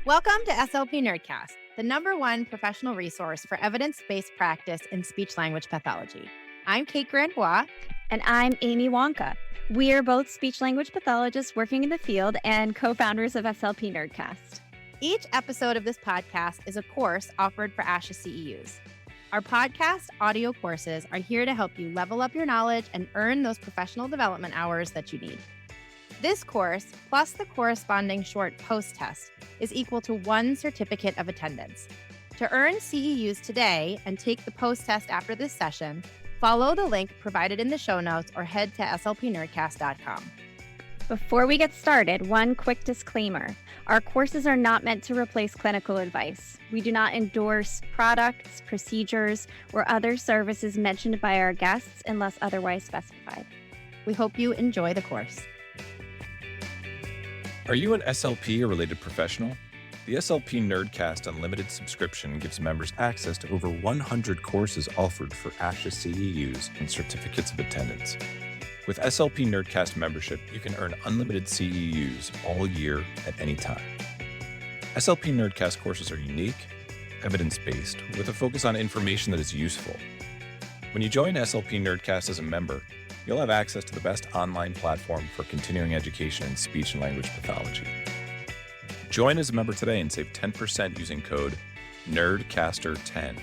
Welcome to SLP Nerdcast, the #1 professional resource for evidence-based practice in speech-language pathology. I'm Kate Granbois. And I'm Amy Wonka. We are both speech-language pathologists working in the field and co-founders of SLP Nerdcast. Each episode of this podcast is a course offered for ASHA CEUs. Our podcast audio courses are here to help you level up your knowledge and earn those professional development hours that you need. This course, plus the corresponding short post-test, is equal to 1 certificate of attendance. To earn CEUs today and take the post-test after this session, follow the link provided in the show notes or head to slpnerdcast.com. Before we get started, one quick disclaimer. Our courses are not meant to replace clinical advice. We do not endorse products, procedures, or other services mentioned by our guests unless otherwise specified. We hope you enjoy the course. Are you an SLP or related professional? The SLP Nerdcast Unlimited subscription gives members access to over 100 courses offered for ASHA CEUs and certificates of attendance. With SLP Nerdcast membership, you can earn unlimited CEUs all year at any time. SLP Nerdcast courses are unique, evidence-based, with a focus on information that is useful. When you join SLP Nerdcast as a member, you'll have access to the best online platform for continuing education in speech and language pathology. Join as a member today and save 10% using code NERDCASTER10.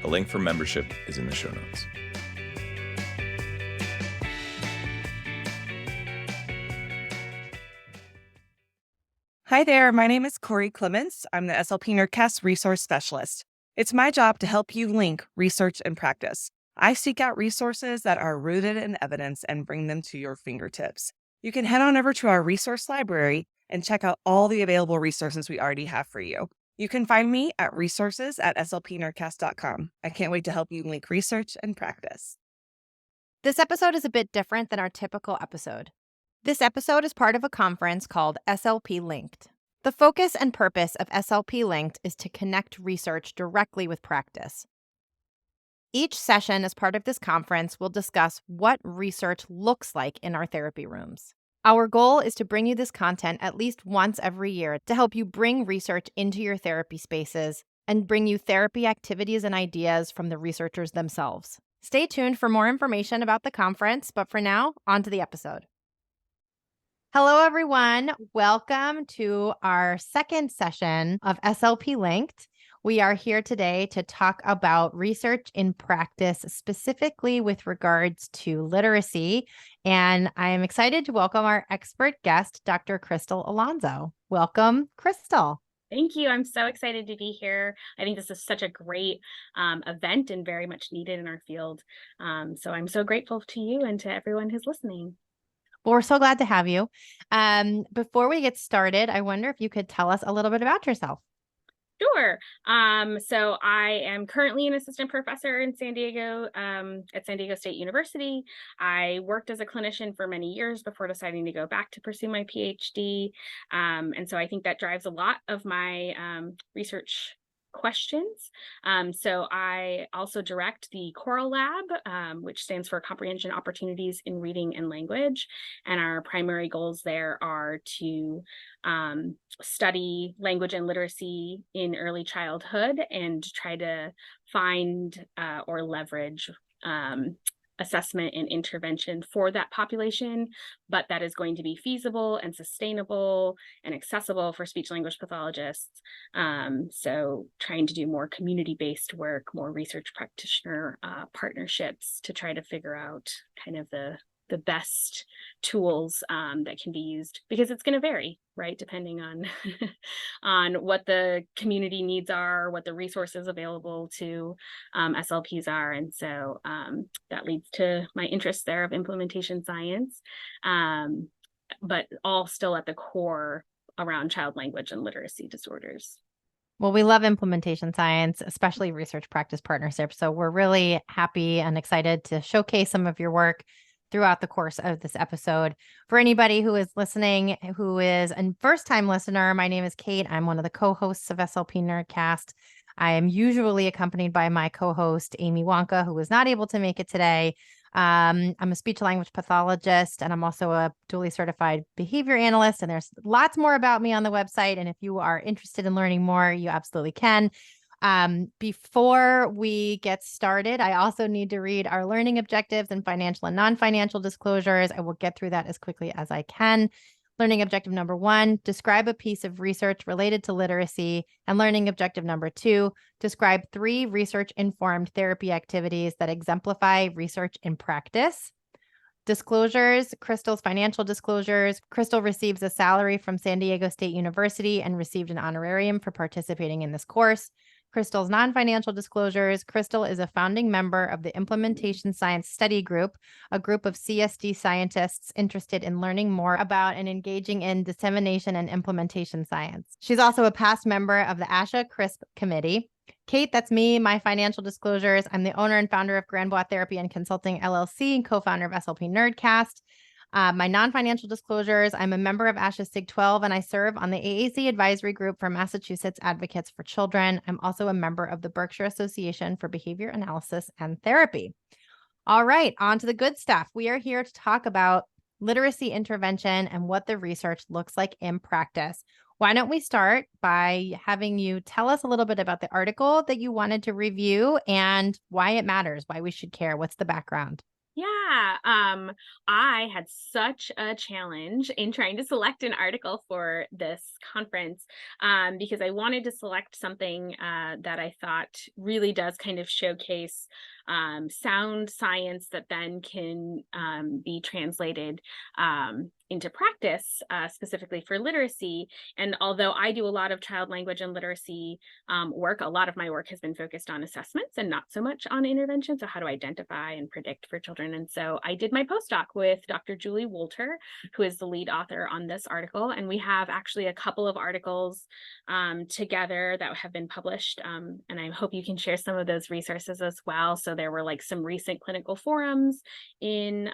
The link for membership is in the show notes. Hi there, my name is Corey Clements. I'm the SLP Nerdcast Resource Specialist. It's my job to help you link research and practice. I seek out resources that are rooted in evidence and bring them to your fingertips. You can head on over to our resource library and check out all the available resources we already have for you. You can find me at resources@slpnerdcast.com. I can't wait to help you link research and practice. This episode is a bit different than our typical episode. This episode is part of a conference called SLP Linked. The focus and purpose of SLP Linked is to connect research directly with practice. Each session as part of this conference will discuss what research looks like in our therapy rooms. Our goal is to bring you this content at least once every year to help you bring research into your therapy spaces and bring you therapy activities and ideas from the researchers themselves. Stay tuned for more information about the conference, but for now, on to the episode. Hello, everyone. Welcome to our second session of SLP Linked. We are here today to talk about research in practice, specifically with regards to literacy. And I am excited to welcome our expert guest, Dr. Crystal Alonso. Welcome, Crystal. Thank you. I'm so excited to be here. I think this is such a great event and very much needed in our field. So I'm so grateful to you and to everyone who's listening. Well, we're so glad to have you. Before we get started, I wonder if you could tell us a little bit about yourself. Sure. So I am currently an assistant professor in San Diego at San Diego State University. I worked as a clinician for many years before deciding to go back to pursue my PhD. And so I think that drives a lot of my research questions. So I also direct the Choral Lab, which stands for Comprehension Opportunities in Reading and Language. And our primary goals there are to study language and literacy in early childhood and try to find or leverage assessment and intervention for that population, but that is going to be feasible and sustainable and accessible for speech language pathologists. So trying to do more community-based work, more research practitioner partnerships to try to figure out kind of the best tools that can be used, because it's going to vary, right, depending on on what the community needs are, what the resources available to SLPs are. And so that leads to my interest there of implementation science, but all still at the core around child language and literacy disorders. Well, we love implementation science, especially research practice partnerships. So we're really happy and excited to showcase some of your work throughout the course of this episode. For anybody who is listening, who is a first-time listener, my name is Kate. I'm one of the co-hosts of SLP Nerdcast. I am usually accompanied by my co-host, Amy Wonka, who was not able to make it today. I'm a speech language pathologist, and I'm also a duly certified behavior analyst. And there's lots more about me on the website. And if you are interested in learning more, you absolutely can. Before we get started, I also need to read our learning objectives and financial and non-financial disclosures. I will get through that as quickly as I can. Learning objective number 1, describe a piece of research related to literacy. And learning objective number 2, describe 3 research-informed therapy activities that exemplify research in practice. Disclosures, Crystal's financial disclosures. Crystal receives a salary from San Diego State University and received an honorarium for participating in this course. Crystal's non-financial disclosures. Crystal is a founding member of the Implementation Science Study Group, a group of CSD scientists interested in learning more about and engaging in dissemination and implementation science. She's also a past member of the ASHA CRISP committee. Kate, that's me, my financial disclosures. I'm the owner and founder of Grandbois Therapy and Consulting LLC and co-founder of SLP Nerdcast. My non-financial disclosures, I'm a member of ASHA SIG 12, and I serve on the AAC advisory group for Massachusetts Advocates for Children. I'm also a member of the Berkshire Association for Behavior Analysis and Therapy. All right, on to the good stuff. We are here to talk about literacy intervention and what the research looks like in practice. Why don't we start by having you tell us a little bit about the article that you wanted to review and why it matters, why we should care. What's the background? Yeah, I had such a challenge in trying to select an article for this conference because I wanted to select something that I thought really does kind of showcase sound science that then can be translated into practice, specifically for literacy. And although I do a lot of child language and literacy work, a lot of my work has been focused on assessments and not so much on intervention. So how to identify and predict for children. And so I did my postdoc with Dr. Julie Wolter, who is the lead author on this article. And we have actually a couple of articles together that have been published. And I hope you can share some of those resources as well. So there were like some recent clinical forums in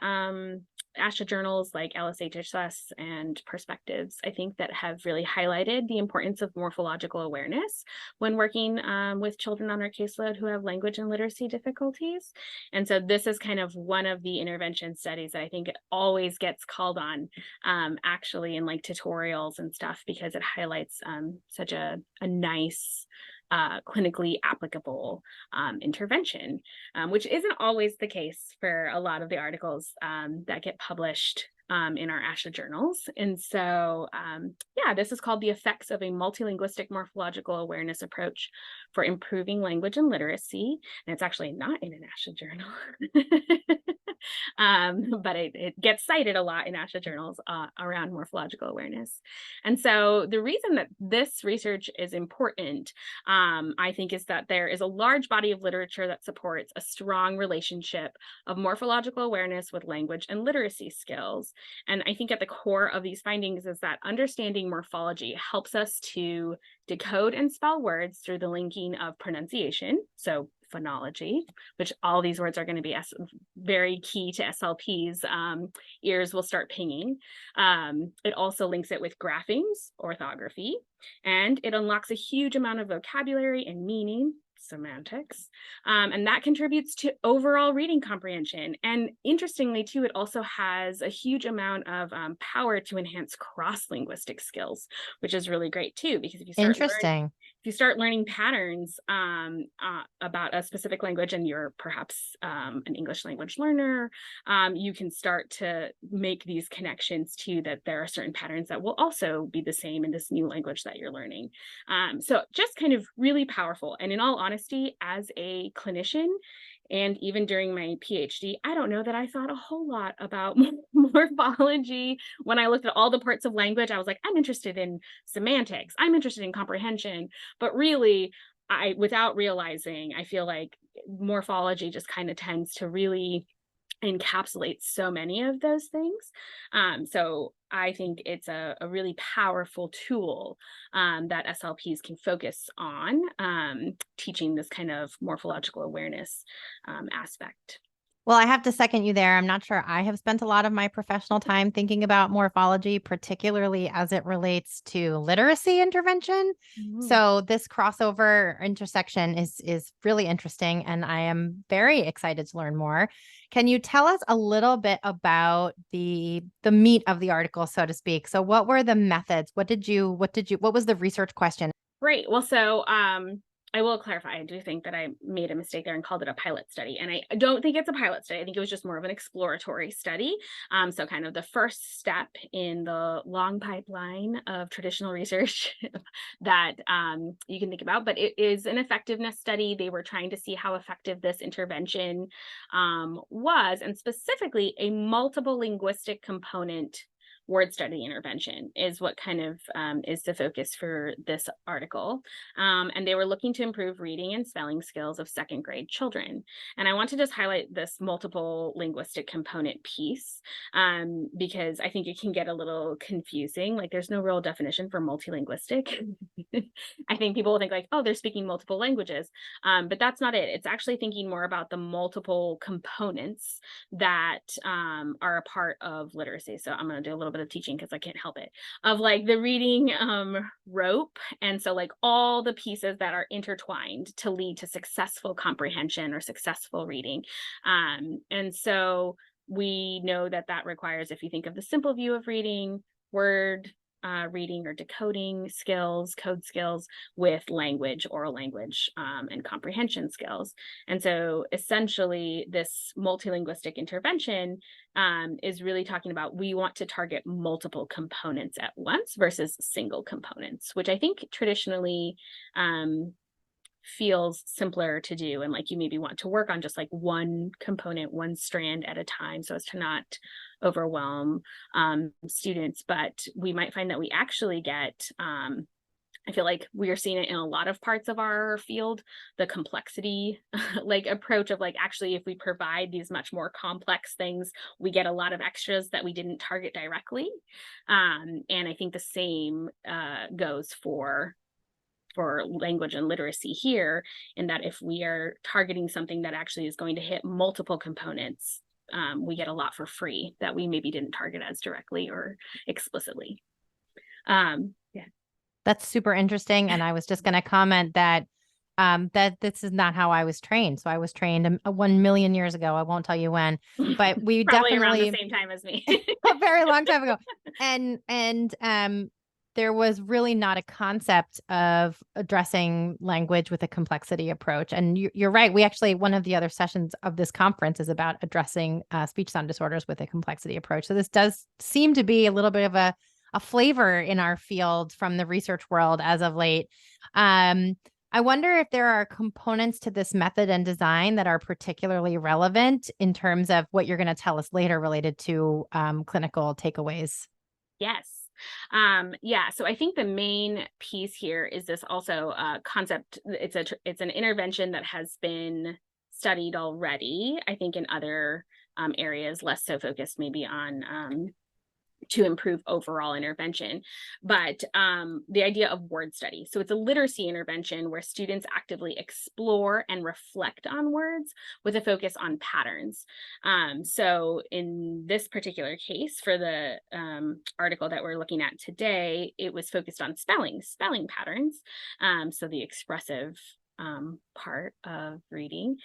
ASHA journals like LSHSS and Perspectives, I think, that have really highlighted the importance of morphological awareness when working with children on our caseload who have language and literacy difficulties. And so this is kind of one of the intervention studies that I think always gets called on actually in like tutorials and stuff, because it highlights such a nice clinically applicable intervention, which isn't always the case for a lot of the articles that get published in our ASHA journals. And so, yeah, this is called The Effects of a Multilinguistic Morphological Awareness Approach for Improving Language and Literacy. And it's actually not in an ASHA journal, but it gets cited a lot in ASHA journals around morphological awareness. And so the reason that this research is important, I think, is that there is a large body of literature that supports a strong relationship of morphological awareness with language and literacy skills. And I think at the core of these findings is that understanding morphology helps us to decode and spell words through the linking of pronunciation, so phonology, which all these words are going to be very key to SLP's ears will start pinging. It also links it with graphings, orthography, and it unlocks a huge amount of vocabulary and meaning, semantics, and that contributes to overall reading comprehension. And interestingly, too, it also has a huge amount of power to enhance cross-linguistic skills, which is really great, too, because if you start learning patterns about a specific language and you're perhaps an English language learner, you can start to make these connections too, that there are certain patterns that will also be the same in this new language that you're learning. So just kind of really powerful. And in all honesty, as a clinician, and even during my PhD, I don't know that I thought a whole lot about morphology. When I looked at all the parts of language, I was like, I'm interested in semantics, I'm interested in comprehension. But really, without realizing, I feel like morphology just kind of tends to really encapsulate so many of those things. So I think it's a really powerful tool that SLPs can focus on teaching this kind of morphological awareness aspect. Well, I have to second you there. I'm not sure I have spent a lot of my professional time thinking about morphology, particularly as it relates to literacy intervention. So this crossover intersection is really interesting, and I am very excited to learn more. Can you tell us a little bit about the meat of the article, so to speak? So what were the methods? What was the research question? Great. Well, I will clarify. I do think that I made a mistake there and called it a pilot study. And I don't think it's a pilot study. I think it was just more of an exploratory study. So kind of the first step in the long pipeline of traditional research that you can think about. But it is an effectiveness study. They were trying to see how effective this intervention was, and specifically a multiple linguistic component word study intervention is what kind of is the focus for this article. And they were looking to improve reading and spelling skills of second grade children. And I want to just highlight this multiple linguistic component piece because I think it can get a little confusing. Like there's no real definition for multilinguistic. I think people will think like, oh, they're speaking multiple languages, but that's not it. It's actually thinking more about the multiple components that are a part of literacy. So I'm going to do a little bit of teaching because I can't help it, of like the reading rope. And so like all the pieces that are intertwined to lead to successful comprehension or successful reading. And so we know that that requires, if you think of the simple view of reading, word reading or decoding skills, code skills, with language, oral language, and comprehension skills. And so essentially this multilinguistic intervention is really talking about, we want to target multiple components at once versus single components, which I think traditionally feels simpler to do. And like you maybe want to work on just like one component, one strand at a time, so as to not overwhelm students. But we might find that we actually get, I feel like we are seeing it in a lot of parts of our field, the complexity like approach of like, actually, if we provide these much more complex things, we get a lot of extras that we didn't target directly. And I think the same goes for language and literacy here, in that if we are targeting something that actually is going to hit multiple components, we get a lot for free that we maybe didn't target as directly or explicitly. Yeah. That's super interesting. And I was just going to comment that that this is not how I was trained. So I was trained 1 million years ago. I won't tell you when, but we Probably definitely around the same time as me. a very long time ago. And there was really not a concept of addressing language with a complexity approach. And you're right. We actually, one of the other sessions of this conference is about addressing speech sound disorders with a complexity approach. So this does seem to be a little bit of a flavor in our field from the research world as of late. I wonder if there are components to this method and design that are particularly relevant in terms of what you're going to tell us later related to clinical takeaways. Yes. Yeah. So I think the main piece here is this also concept. It's an intervention that has been studied already, I think, in other areas, less so focused maybe on to improve overall intervention. But the idea of word study. So it's a literacy intervention where students actively explore and reflect on words with a focus on patterns. So in this particular case, for the article that we're looking at today, it was focused on spelling patterns. So the expressive part of reading,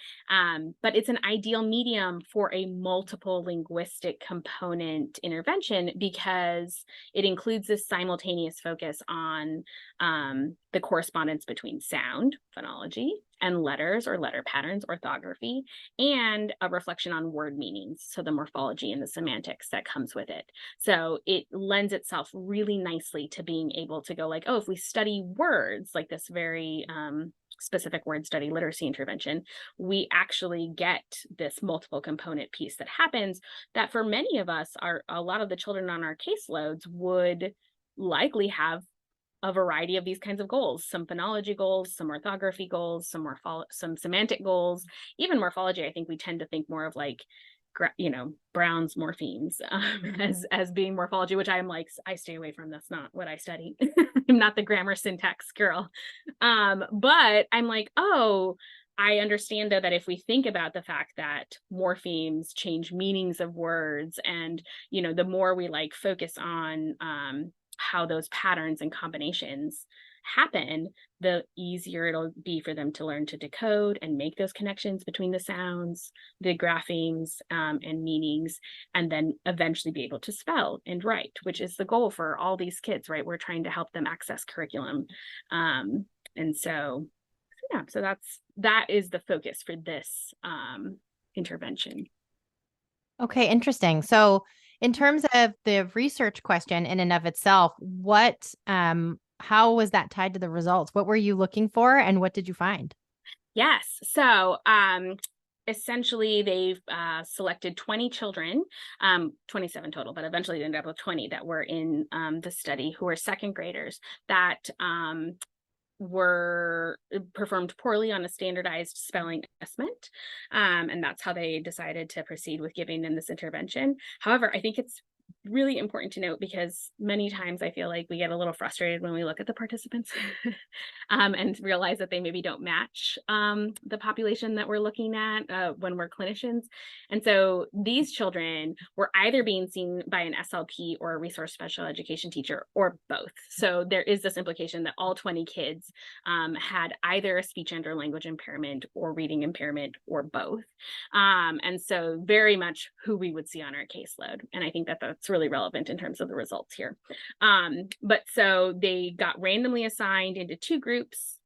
but it's an ideal medium for a multiple linguistic component intervention because it includes this simultaneous focus on the correspondence between sound, phonology, and letters or letter patterns, orthography, and a reflection on word meanings, so the morphology and the semantics that comes with it. So it lends itself really nicely to being able to go like, oh, if we study words, like this very specific word study literacy intervention, we actually get this multiple component piece that happens that for many of us, a lot of the children on our caseloads would likely have a variety of these kinds of goals, some phonology goals, some orthography goals, some semantic goals, even morphology. I think we tend to think more of like, Brown's morphemes as being morphology, which I'm like, I stay away from. That's not what I study. I'm not the grammar syntax girl. But I'm like, oh, I understand, though, that if we think about the fact that morphemes change meanings of words, and, the more we like focus on how those patterns and combinations happen, the easier it'll be for them to learn to decode and make those connections between the sounds, the graphemes, and meanings, and then eventually be able to spell and write, which is the goal for all these kids, right? We're trying to help them access curriculum. And so, yeah, so that is the focus for this intervention. Okay, interesting. So, in terms of the research question in and of itself, how was that tied to the results? What were you looking for, and what did you find? Yes. So, essentially, they've selected 20 children, 27 total, but eventually they ended up with 20 that were in the study, who were second graders that were performed poorly on a standardized spelling assessment. And that's how they decided to proceed with giving them this intervention. However, I think it's really important to note, because many times I feel like we get a little frustrated when we look at the participants and realize that they maybe don't match the population that we're looking at when we're clinicians. And so these children were either being seen by an SLP or a resource special education teacher, or both. So there is this implication that all 20 kids had either a speech and or language impairment or reading impairment, or both. And so very much who we would see on our caseload. And I think that that's really relevant in terms of the results here. But so they got randomly assigned into two groups,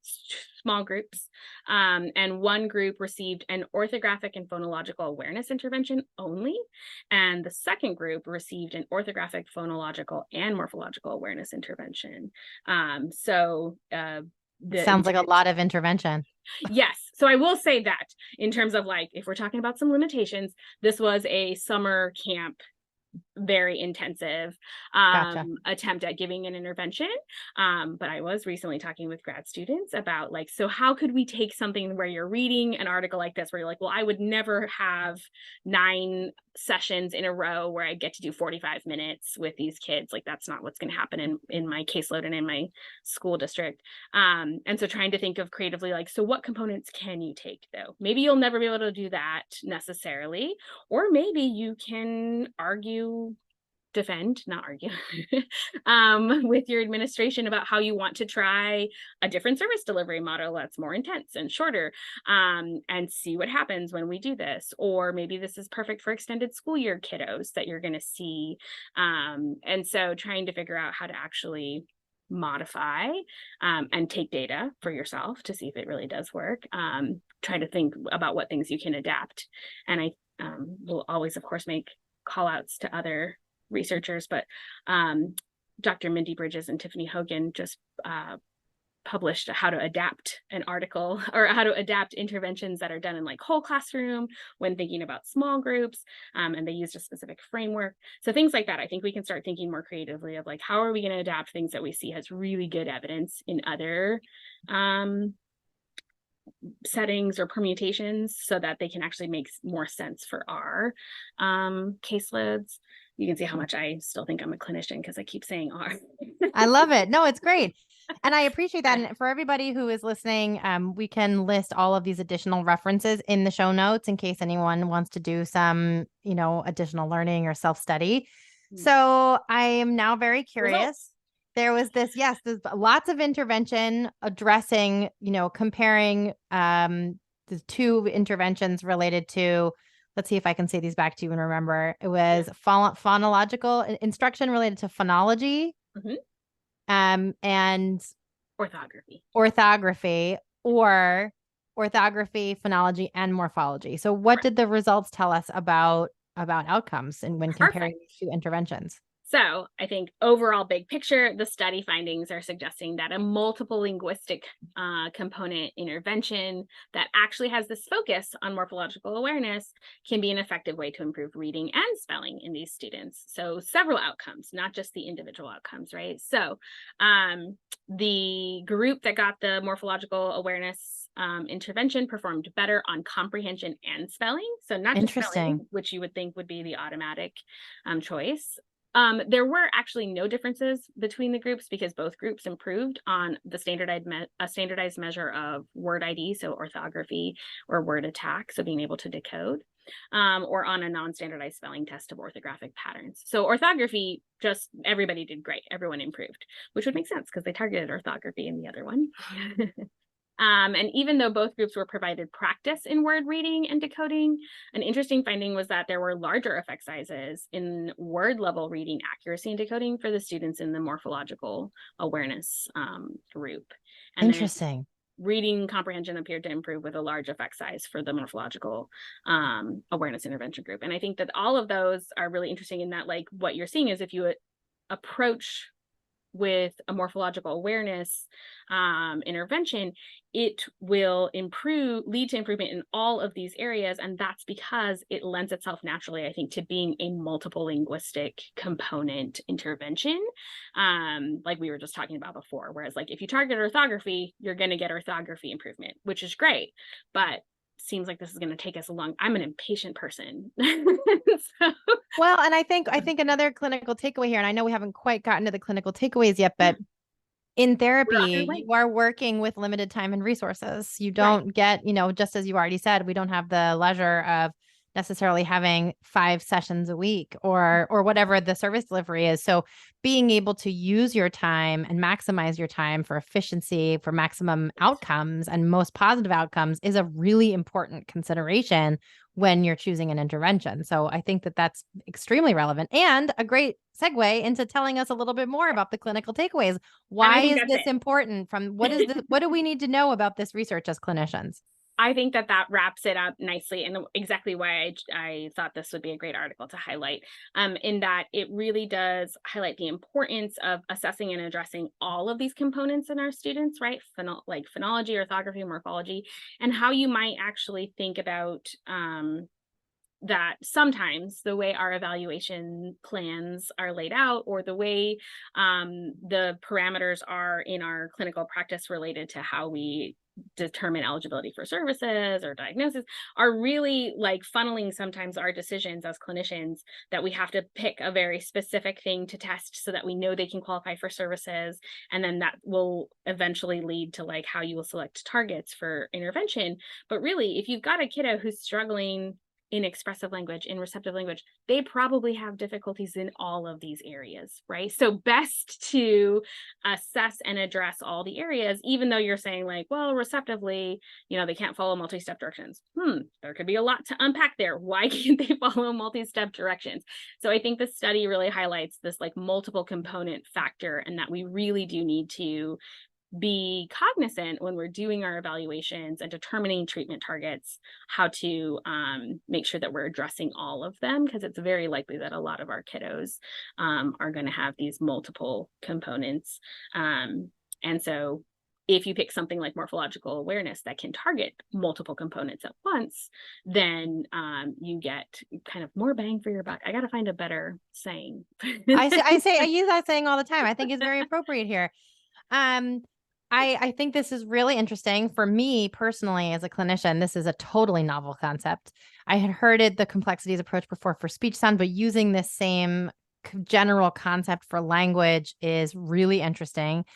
small groups, and one group received an orthographic and phonological awareness intervention only, and the second group received an orthographic, phonological, and morphological awareness intervention. Sounds like a lot of intervention. Yes. So I will say that in terms of, like, if we're talking about some limitations, this was a summer camp, very intensive Gotcha. attempt at giving an intervention. But I was recently talking with grad students about, like, so how could we take something where you're reading an article like this, where you're like, well, I would never have 9 sessions in a row where I get to do 45 minutes with these kids. Like, that's not what's going to happen in my caseload and in my school district. And so trying to think of creatively, like, so what components can you take, though? Maybe you'll never be able to do that necessarily, or maybe you can defend, not argue, with your administration about how you want to try a different service delivery model that's more intense and shorter, and see what happens when we do this. Or maybe this is perfect for extended school year kiddos that you're going to see. And so trying to figure out how to actually modify and take data for yourself to see if it really does work. Try to think about what things you can adapt. And I will always, of course, make call outs to other researchers, but Dr. Mindy Bridges and Tiffany Hogan just published how to adapt an article, or how to adapt interventions that are done in, like, whole classroom when thinking about small groups, and they used a specific framework. So things like that, I think we can start thinking more creatively of, like, how are we going to adapt things that we see has really good evidence in other settings or permutations, so that they can actually make more sense for our caseloads. You can see how much I still think I'm a clinician because I keep saying "are." I love it. No, it's great. And I appreciate that. And for everybody who is listening, we can list all of these additional references in the show notes in case anyone wants to do some, additional learning or self-study. So I am now very curious. Results. There was there's lots of intervention addressing, comparing the two interventions related to, let's see if I can say these back to you and remember. It was phonological instruction related to phonology, and orthography, or orthography, phonology, and morphology. So what did the results tell us about outcomes and when comparing these two interventions? So I think overall, big picture, the study findings are suggesting that a multiple linguistic component intervention that actually has this focus on morphological awareness can be an effective way to improve reading and spelling in these students. So several outcomes, not just the individual outcomes, right? So the group that got the morphological awareness intervention performed better on comprehension and spelling. So not just spelling, which you would think would be the automatic choice. There were actually no differences between the groups because both groups improved on the standardized measure of word ID, so orthography or word attack, so being able to decode, or on a non-standardized spelling test of orthographic patterns. So orthography, just everybody did great. Everyone improved, which would make sense because they targeted orthography in the other one. And even though both groups were provided practice in word reading and decoding, an interesting finding was that there were larger effect sizes in word level reading accuracy and decoding for the students in the morphological awareness group. And Interesting. reading comprehension appeared to improve with a large effect size for the morphological awareness intervention group. And I think that all of those are really interesting in that, like, what you're seeing is if you approach with a morphological awareness intervention, it will lead to improvement in all of these areas. And that's because it lends itself naturally, I think, to being a multiple linguistic component intervention, like we were just talking about before. Whereas, like, if you target orthography, you're going to get orthography improvement, which is great. But seems like this is going to take us a long. I'm an impatient person. So. Well, and I think another clinical takeaway here, and I know we haven't quite gotten to the clinical takeaways yet, but in therapy, you are working with limited time and resources. You don't get, just as you already said, we don't have the leisure of necessarily having 5 sessions a week or whatever the service delivery is. So being able to use your time and maximize your time for efficiency, for maximum outcomes and most positive outcomes is a really important consideration when you're choosing an intervention. So I think that that's extremely relevant and a great segue into telling us a little bit more about the clinical takeaways. Why is this important? What do we need to know about this research as clinicians? I think that wraps it up nicely, and exactly why I thought this would be a great article to highlight, in that it really does highlight the importance of assessing and addressing all of these components in our students, right? Like phonology, orthography, morphology, and how you might actually think about that sometimes the way our evaluation plans are laid out, or the way the parameters are in our clinical practice related to how we determine eligibility for services or diagnosis, are really like funneling sometimes our decisions as clinicians, that we have to pick a very specific thing to test so that we know they can qualify for services. And then that will eventually lead to like how you will select targets for intervention. But really, if you've got a kiddo who's struggling in expressive language, in receptive language, they probably have difficulties in all of these areas, right? So best to assess and address all the areas, even though you're saying like, well, receptively, they can't follow multi-step directions. There could be a lot to unpack there. Why can't they follow multi-step directions? So I think the study really highlights this like multiple component factor, and that we really do need to be cognizant when we're doing our evaluations and determining treatment targets, how to make sure that we're addressing all of them, because it's very likely that a lot of our kiddos are going to have these multiple components. And so if you pick something like morphological awareness that can target multiple components at once, then you get kind of more bang for your buck. I got to find a better saying. I use that saying all the time. I think it's very appropriate here. I think this is really interesting. For me personally, as a clinician, this is a totally novel concept. I had heard the complexities approach before for speech sound, but using this same general concept for language is really interesting.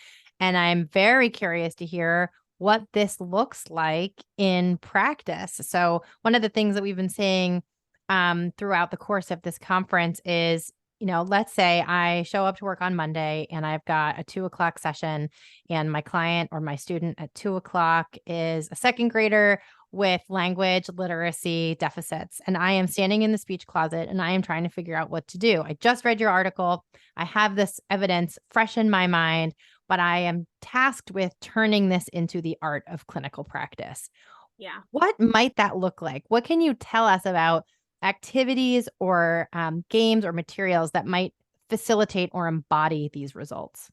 And I'm very curious to hear what this looks like in practice. So one of the things that we've been saying throughout the course of this conference is, let's say I show up to work on Monday and I've got a 2:00 session, and my client or my student at 2:00 is a second grader with language literacy deficits. And I am standing in the speech closet and I am trying to figure out what to do. I just read your article. I have this evidence fresh in my mind, but I am tasked with turning this into the art of clinical practice. Yeah. What might that look like? What can you tell us about activities or games or materials that might facilitate or embody these results?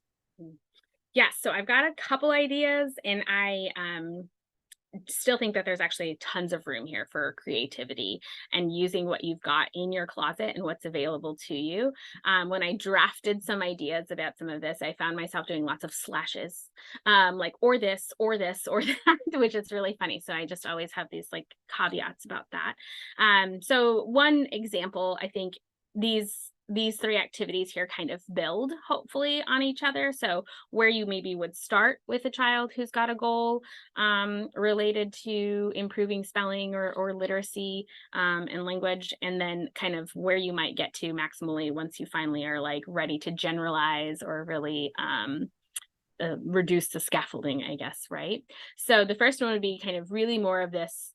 Yeah, so I've got a couple ideas, and I still think that there's actually tons of room here for creativity and using what you've got in your closet and what's available to you. When I drafted some ideas about some of this, I found myself doing lots of slashes, like or this, or this, or that, which is really funny. So I just always have these like caveats about that. So one example, I think these these three activities here kind of build hopefully on each other. So where you maybe would start with a child who's got a goal related to improving spelling or literacy and language, and then kind of where you might get to maximally once you finally are like ready to generalize or really reduce the scaffolding, I guess, right? So the first one would be kind of really more of this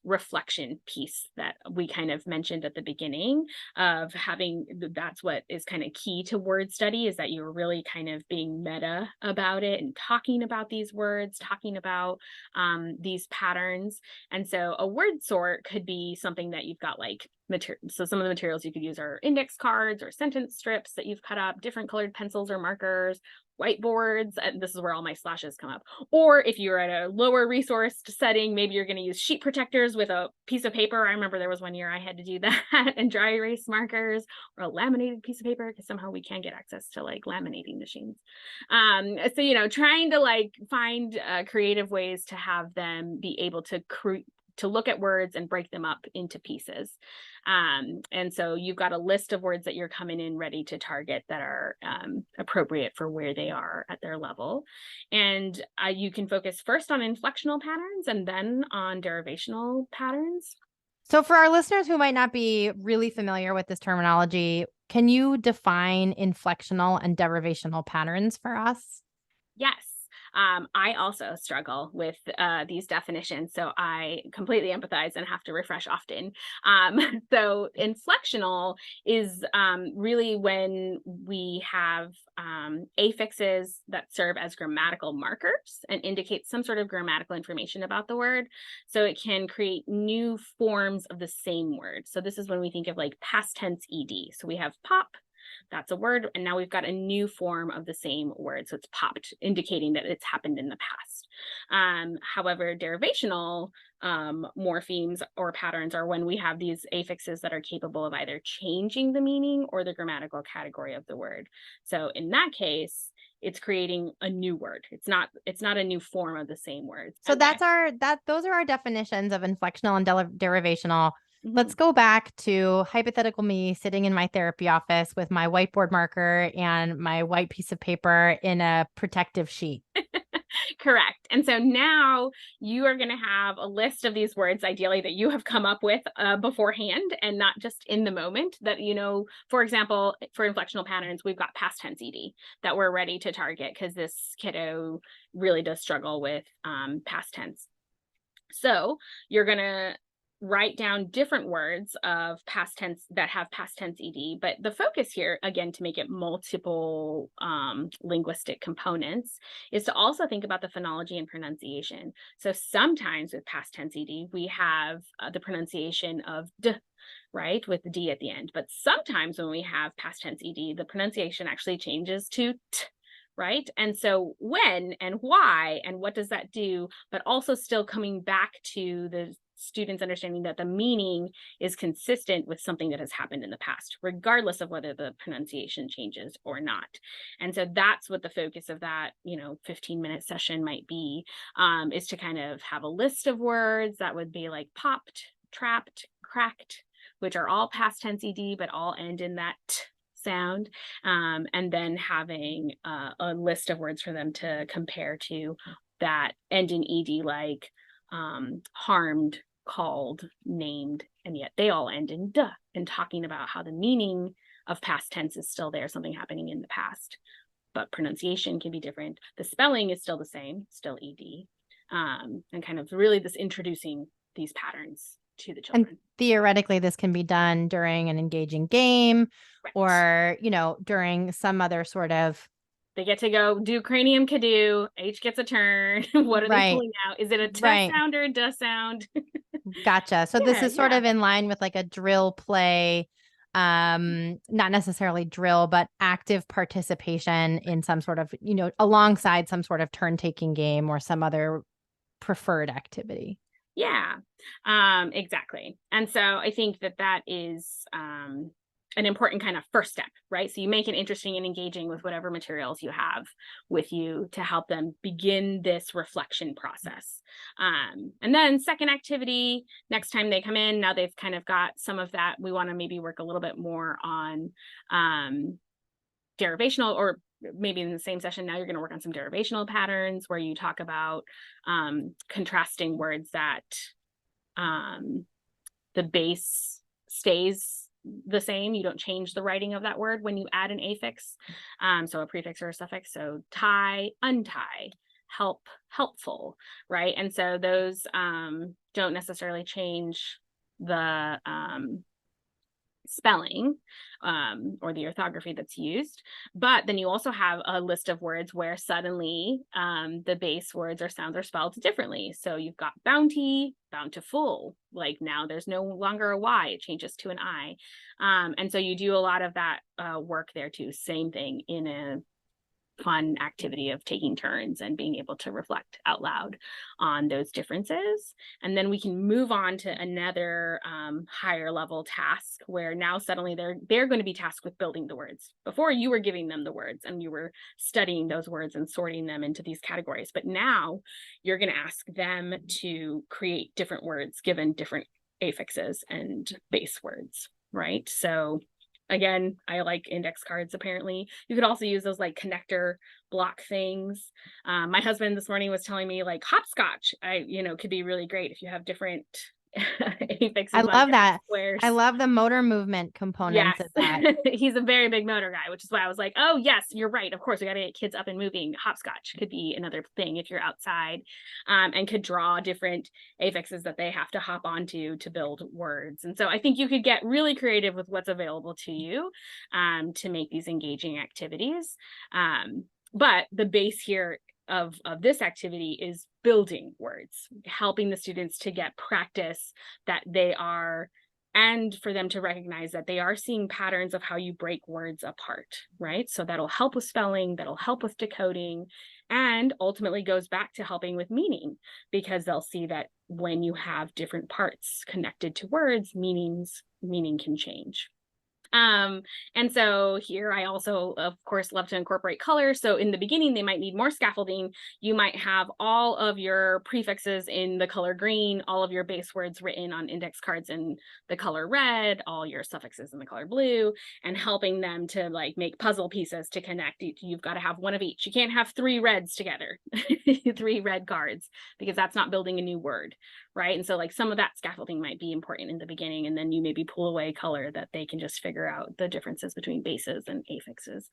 reflection piece that we kind of mentioned at the beginning of having. That's what is kind of key to word study, is that you're really kind of being meta about it and talking about these words, talking about these patterns. And so a word sort could be something that you've got like material. So some of the materials you could use are index cards or sentence strips that you've cut up, different colored pencils or markers, whiteboards, and this is where all my slashes come up. Or if you're at a lower resource setting, maybe you're going to use sheet protectors with a piece of paper. I remember there was one year I had to do that, and dry erase markers or a laminated piece of paper, because somehow we can't get access to like laminating machines. So, you know, trying to like find creative ways to have them be able to look at words and break them up into pieces. And so you've got a list of words that you're coming in ready to target that are appropriate for where they are at their level. And you can focus first on inflectional patterns and then on derivational patterns. So for our listeners who might not be really familiar with this terminology, can you define inflectional and derivational patterns for us? Yes. I also struggle with these definitions, so I completely empathize and have to refresh often. So inflectional is really when we have affixes that serve as grammatical markers and indicate some sort of grammatical information about the word. So it can create new forms of the same word. So this is when we think of like past tense ed. So we have pop. That's a word, and now we've got a new form of the same word. So it's popped, indicating that it's happened in the past. However, derivational morphemes or patterns are when we have these affixes that are capable of either changing the meaning or the grammatical category of the word. So in that case, it's creating a new word. It's not a new form of the same word. So those are our definitions of inflectional and derivational. Mm-hmm. Let's go back to hypothetical me sitting in my therapy office with my whiteboard marker and my white piece of paper in a protective sheet. Correct. And so now you are going to have a list of these words, ideally, that you have come up with beforehand and not just in the moment. That, you know, for example, for inflectional patterns, we've got past tense ed that we're ready to target because this kiddo really does struggle with past tense. So you're going to write down different words of past tense that have past tense ed, but the focus here, again, to make it multiple linguistic components, is to also think about the phonology and pronunciation. So sometimes with past tense ed, we have the pronunciation of d, right, with the d at the end. But sometimes when we have past tense ed, the pronunciation actually changes to t, right? And so when and why and what does that do, but also still coming back to the students understanding that the meaning is consistent with something that has happened in the past, regardless of whether the pronunciation changes or not. And so that's what the focus of that, 15-minute session might be, is to kind of have a list of words that would be like popped, trapped, cracked, which are all past tense ed, but all end in that t sound, and then having a list of words for them to compare to that end in ed, like harmed, called, named, and yet they all end in duh, and talking about how the meaning of past tense is still there, something happening in the past, but pronunciation can be different. The spelling is still the same, still ed, and kind of really this introducing these patterns to the children. And theoretically, this can be done during an engaging game, right, or, during some other sort of. They get to go do cranium cadoo. H gets a turn. What are they pulling out? Is it a t sound or a duh sound? Gotcha. So this is sort of in line with like a drill play, not necessarily drill, but active participation in some sort of, alongside some sort of turn-taking game or some other preferred activity. Yeah, exactly. And so I think that is an important kind of first step, right? So you make it interesting and engaging with whatever materials you have with you to help them begin this reflection process. And then second activity, next time they come in, now they've kind of got some of that, we want to maybe work a little bit more on derivational, or maybe in the same session, now you're going to work on some derivational patterns where you talk about contrasting words that the base stays the same. You don't change the writing of that word when you add an affix. So a prefix or a suffix. So tie, untie, help, helpful, right? And so those don't necessarily change the spelling or the orthography that's used. But then you also have a list of words where suddenly the base words or sounds are spelled differently. So you've got bounty, bountiful, like now there's no longer a Y, it changes to an I. And so you do a lot of that work there too. Same thing in a fun activity of taking turns and being able to reflect out loud on those differences. And then we can move on to another higher level task where now suddenly they're going to be tasked with building the words. Before, you were giving them the words and you were studying those words and sorting them into these categories. But now you're going to ask them to create different words given different affixes and base words, right? So again, I like index cards, apparently. You could also use those like connector block things. My husband this morning was telling me like hopscotch, could be really great if you have different affixes. I love that. Squares. I love the motor movement components of that. He's a very big motor guy, which is why I was like, oh yes, you're right. Of course, we got to get kids up and moving. Hopscotch could be another thing if you're outside, and could draw different affixes that they have to hop onto to build words. And so I think you could get really creative with what's available to you to make these engaging activities. But the base here of this activity is building words, helping the students to get practice that they are, and for them to recognize that they are seeing patterns of how you break words apart, right? So that'll help with spelling, that'll help with decoding, and ultimately goes back to helping with meaning, because they'll see that when you have different parts connected to words, meaning can change. And so here I also, of course, love to incorporate color. So in the beginning, they might need more scaffolding. You might have all of your prefixes in the color green, all of your base words written on index cards in the color red, all your suffixes in the color blue, and helping them to like make puzzle pieces to connect. You've got to have one of each. You can't have 3 reds together, 3 red cards, because that's not building a new word, right? And so like some of that scaffolding might be important in the beginning, and then you maybe pull away color that they can just figure out the differences between bases and affixes.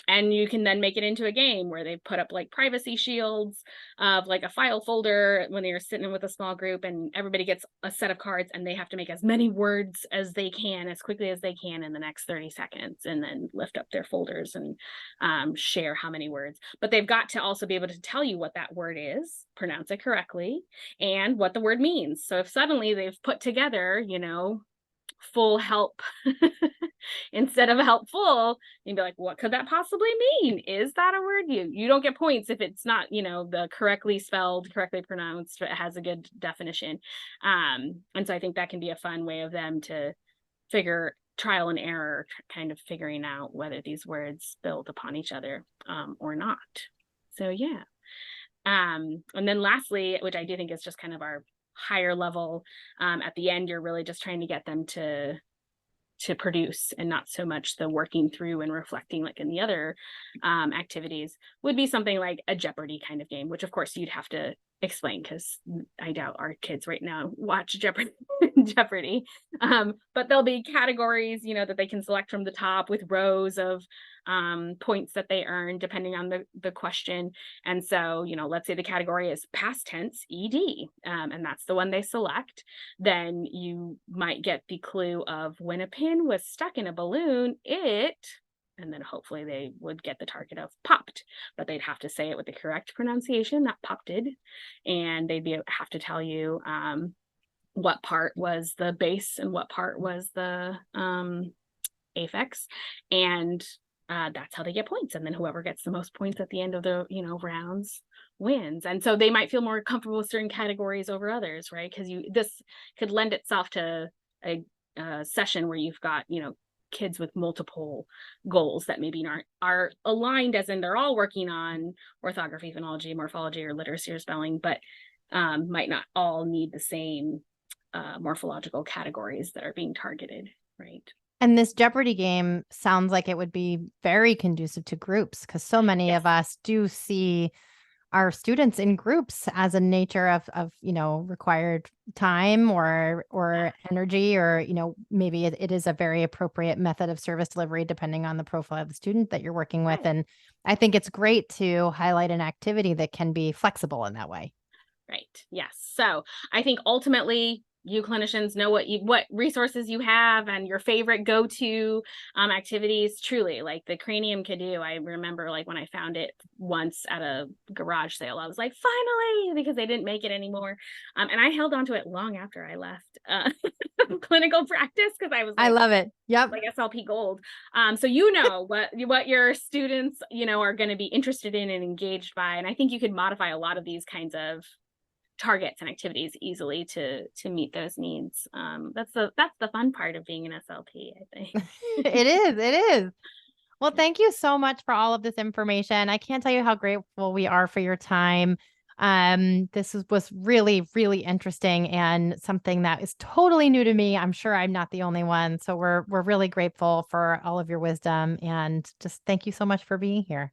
And you can then make it into a game where they put up like privacy shields of like a file folder when they're sitting with a small group, and everybody gets a set of cards and they have to make as many words as they can, as quickly as they can in the next 30 seconds, and then lift up their folders and share how many words. But they've got to also be able to tell you what that word is, pronounce it correctly, and what the word means. So if suddenly they've put together, full help instead of helpful, you'd be like, what could that possibly mean? Is that a word? You don't get points if it's not, the correctly spelled, correctly pronounced, it has a good definition. And so I think that can be a fun way of them to trial and error, kind of figuring out whether these words build upon each other or not. So yeah. And then lastly, which I do think is just kind of our higher level, at the end, you're really just trying to get them to produce, and not so much the working through and reflecting like in the other activities, would be something like a Jeopardy kind of game, which of course you'd have to explain, because I doubt our kids right now watch Jeopardy. But there'll be categories, that they can select from the top with rows of points that they earn depending on the question. And so, let's say the category is past tense ed, and that's the one they select. Then you might get the clue of when a pin was stuck in a balloon, and then hopefully they would get the target of popped, but they'd have to say it with the correct pronunciation, that popped-ed, and they'd have to tell you what part was the base and what part was the affix, and that's how they get points. And then whoever gets the most points at the end of the rounds wins. And so they might feel more comfortable with certain categories over others, right? Because this could lend itself to a a session where you've got, kids with multiple goals that maybe are aligned, as in they're all working on orthography, phonology, morphology, or literacy or spelling, but might not all need the same morphological categories that are being targeted, right? And this Jeopardy game sounds like it would be very conducive to groups, because so many Yes. of us do see our students in groups as a nature of required time or energy, or maybe it is a very appropriate method of service delivery depending on the profile of the student that you're working with. Right. And I think it's great to highlight an activity that can be flexible in that way. Right. Yes. So I think ultimately you clinicians know what resources you have and your favorite go-to activities. Truly, like the cranium canoe. I remember, like, when I found it once at a garage sale, I was like, finally, because they didn't make it anymore. And I held on to it long after I left clinical practice, because I was like, I love it. Yep. like SLP gold. So what your students are going to be interested in and engaged by, and I think you could modify a lot of these kinds of targets and activities easily to meet those needs. That's the fun part of being an SLP, I think. It is. Well, thank you so much for all of this information. I can't tell you how grateful we are for your time. This was really, really interesting and something that is totally new to me. I'm sure I'm not the only one. So we're really grateful for all of your wisdom, and just thank you so much for being here.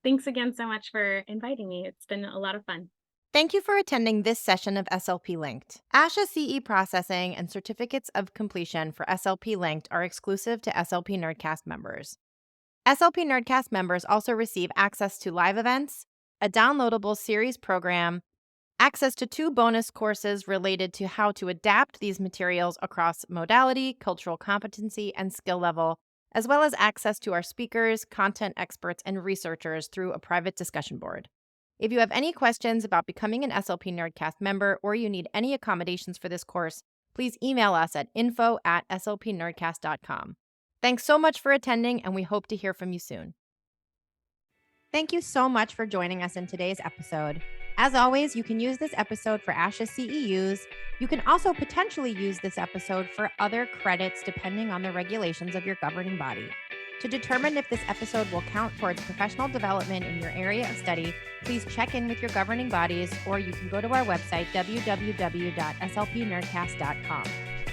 Thanks again so much for inviting me. It's been a lot of fun. Thank you for attending this session of SLP Linked. ASHA CE processing and certificates of completion for SLP Linked are exclusive to SLP Nerdcast members. SLP Nerdcast members also receive access to live events, a downloadable series program, access to 2 bonus courses related to how to adapt these materials across modality, cultural competency, and skill level, as well as access to our speakers, content experts, and researchers through a private discussion board. If you have any questions about becoming an SLP Nerdcast member, or you need any accommodations for this course, please email us at info@slpnerdcast.com. Thanks so much for attending, and we hope to hear from you soon. Thank you so much for joining us in today's episode. As always, you can use this episode for ASHA CEUs. You can also potentially use this episode for other credits depending on the regulations of your governing body. To determine if this episode will count towards professional development in your area of study, please check in with your governing bodies, or you can go to our website, www.slpnerdcast.com.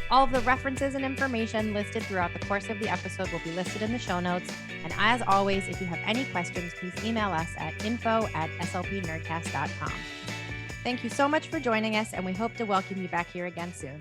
All of the references and information listed throughout the course of the episode will be listed in the show notes. And as always, if you have any questions, please email us at info@slpnerdcast.com. Thank you so much for joining us, and we hope to welcome you back here again soon.